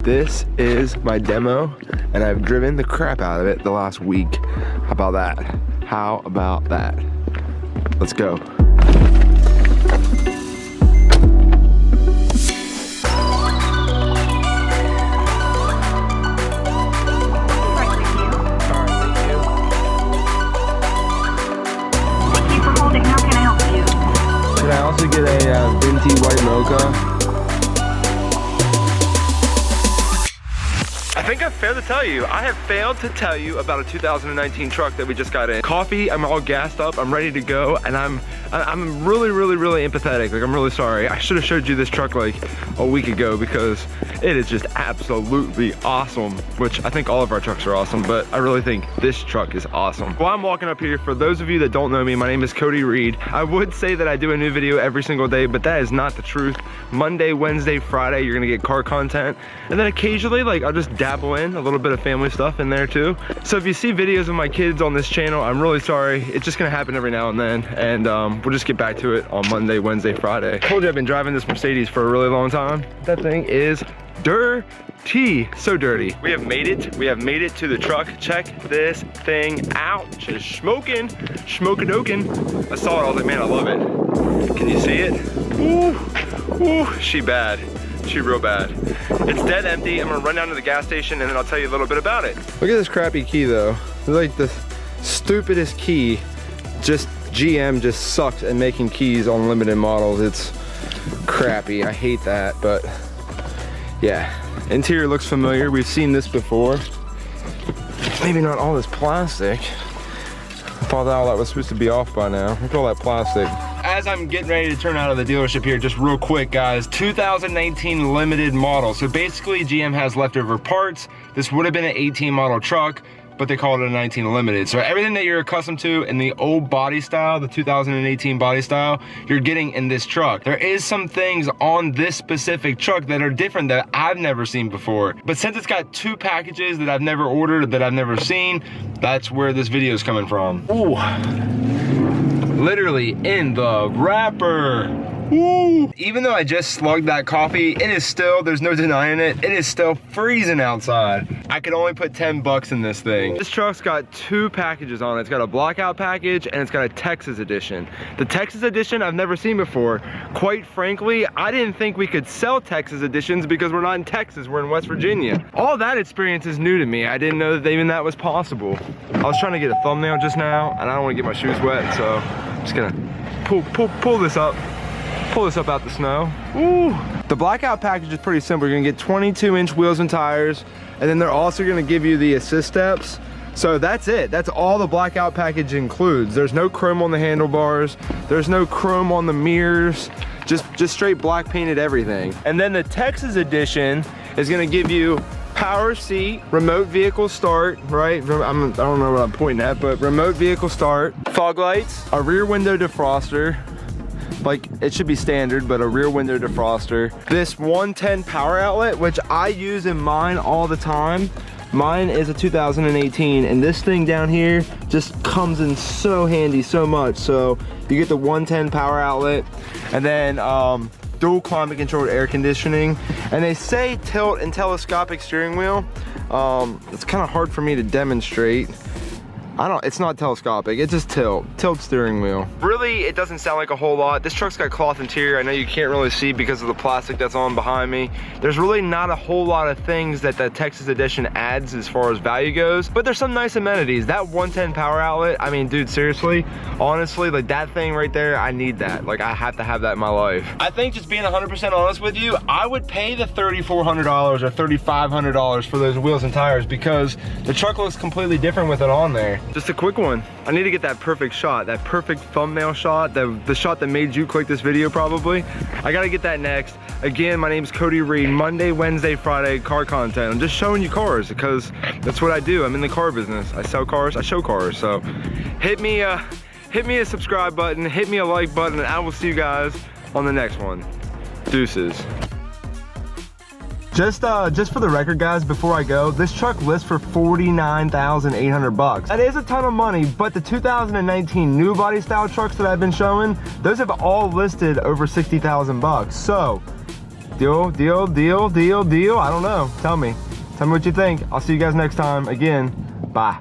This is my demo, and I've driven the crap out of it the last week. How about that? How about that? Let's go. Can I also get a venti white mocha? I think I've failed to tell you. I have failed to tell you about a 2019 truck that we just got in. Coffee, I'm all gassed up, I'm ready to go, and I'm really empathetic. Like, I'm really sorry. I should have showed you this truck like a week ago because it is just absolutely awesome, which I think all of our trucks are awesome, but I really think this truck is awesome. Well, I'm walking up here. For those of you that don't know me, my name is Cody Reed. I would say that I do a new video every single day, but that is not the truth. Monday, Wednesday, Friday, you're gonna get car content. And then occasionally, like, I'll just dabble in a little bit of family stuff in there too. So if you see videos of my kids on this channel, I'm really sorry. It's just gonna happen every now and then. And we'll just get back to it on Monday, Wednesday, Friday. I told you I've been driving this Mercedes for a really long time. That thing is dirty, so dirty. We have made it to the truck. Check this thing out. Just smoking dokin'. I saw it, I was like, man, I love it. Can you see it? Ooh, she bad. She real bad. It's dead empty. I'm gonna run down to the gas station and then I'll tell you a little bit about it. Look at this crappy key though. It's like the stupidest key. Just GM just sucks at making keys on limited models. It's crappy. I hate that, but yeah. Interior looks familiar. We've seen this before. Maybe not all this plastic. I thought all that was supposed to be off by now. Look at all that plastic. As I'm getting ready to turn out of the dealership here, just real quick, guys, 2019 limited model. So basically GM has leftover parts. This would have been an 18 model truck, but they call it a 19 limited. So everything that you're accustomed to in the old body style, the 2018 body style, you're getting in this truck. There is some things on this specific truck that are different that I've never seen before. But since it's got two packages that I've never ordered, that I've never seen, that's where this video is coming from. Ooh. Literally in the wrapper. Woo. Even though I just slugged that coffee, it is still, there's no denying it, it is still freezing outside. I could only put 10 bucks in this thing. This truck's got two packages on it. It's got a Blackout package and it's got a Texas edition. The Texas edition I've never seen before. Quite frankly, I didn't think we could sell Texas editions because we're not in Texas, we're in West Virginia. All that experience is new to me. I didn't know that even that was possible. I was trying to get a thumbnail just now and I don't want to get my shoes wet, so I'm just gonna pull this up. Pull this up out the snow. Ooh. The Blackout package is pretty simple. You're gonna get 22-inch wheels and tires, and then they're also gonna give you the assist steps. So that's it. That's all the Blackout package includes. There's no chrome on the handlebars. There's no chrome on the mirrors. Just straight black painted everything. And then the Texas edition is gonna give you power seat, remote vehicle start, right? I don't know what I'm pointing at, but remote vehicle start, fog lights, a rear window defroster. Like, it should be standard, but a rear window defroster. This 110 power outlet, which I use in mine all the time. Mine is a 2018, and this thing down here just comes in so handy so much. So you get the 110 power outlet, and then dual climate controlled air conditioning. And they say tilt and telescopic steering wheel. It's kind of hard for me to demonstrate. It's not telescopic, it's just tilt steering wheel. Really, it doesn't sound like a whole lot. This truck's got cloth interior. I know you can't really see because of the plastic that's on behind me. There's really not a whole lot of things that the Texas edition adds as far as value goes, but there's some nice amenities. That 110 power outlet, I mean, dude, seriously, honestly, like that thing right there, I need that. Like, I have to have that in my life. I think, just being 100% honest with you, I would pay the $3,400 or $3,500 for those wheels and tires because the truck looks completely different with it on there. Just a quick one. I need to get that perfect shot, that perfect thumbnail shot, the shot that made you click this video probably. I gotta get that next. Again, my name's Cody Reed. Monday, Wednesday, Friday, car content. I'm just showing you cars because that's what I do. I'm in the car business. I sell cars, I show cars. So hit me a subscribe button, hit me a like button, and I will see you guys on the next one. Deuces. Just for the record, guys, before I go, this truck lists for $49,800. That is a ton of money, but the 2019 new body style trucks that I've been showing, those have all listed over $60,000. So Deal, deal, deal, deal, deal. I don't know. Tell me what you think. I'll see you guys next time. Again, bye.